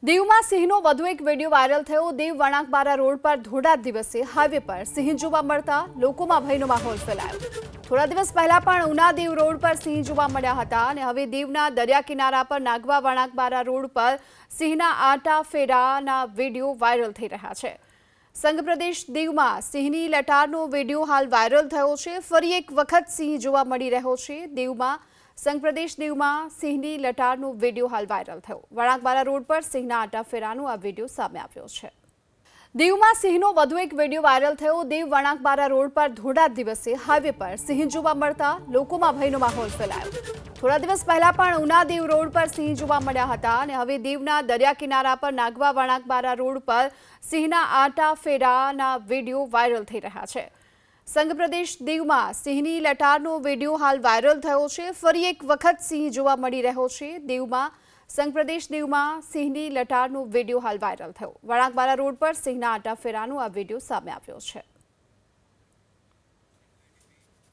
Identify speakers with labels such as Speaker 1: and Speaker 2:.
Speaker 1: દીવમાં સિંહનો વધુ એક વિડીયો વાયરલ થયો। દીવ વણાકબારા રોડ પર ધોળા દિવસે હાઈવે પર સિંહ જોવા મળતા લોકોમાં ભયનો માહોલ ફેલાયો। થોડા દિવસ પહેલા પણ ઉના દીવ રોડ પર સિંહ જોવા મળ્યા હતા અને હવે દીવના દરિયા કિનારા પર નાગવા વણાકબારા રોડ પર સિંહના આટા ફેરાના વિડીયો વાયરલ થઈ રહ્યા છે। સંઘ પ્રદેશ દીવમાં સિંહની લટારનો વિડીયો હાલ વાયરલ થયો છે। ફરી એક વખત સિંહ જોવા મળી રહ્યો છે। દીવમાં સંઘ પ્રદેશ દીવમાં સિંહની લટારનો વિડીયો હાલ વાયરલ થયો। વણાકબારા રોડ પર સિંહના આટા ફેરાનો આ વિડીયો સામે આવ્યો છે। દીવમાં સિંહનો વધુ એક વિડીયો વાયરલ થયો। દીવ વણાકબારા રોડ પર ધોળા દિવસે હાઈવે પર સિંહ જોવા મળતા લોકોમાં ભયનો માહોલ ફેલાયો। થોડા દિવસ પહેલા પણ ઉના દીવ રોડ પર સિંહ જોવા મળ્યા હતા અને હવે દીવના દરિયા કિનારા પર નાગવા વણાકબારા રોડ પર સિંહના આટા ફેરાના વિડીયો વાયરલ થઈ રહ્યા છે। સંઘ પ્રદેશ દીવમાં સિંહની લટારનો વિડીયો હાલ વાયરલ થયો છે। ફરી એક વખત સિંહ જોવા મળી રહ્યો છે। દીવમાં સંઘ પ્રદેશ દીવમાં સિંહની લટારનો વિડીયો હાલ વાયરલ થયો। વણાકબારા રોડ પર સિંહના આટા ફેરાનો આ વિડીયો સામે આવ્યો છે।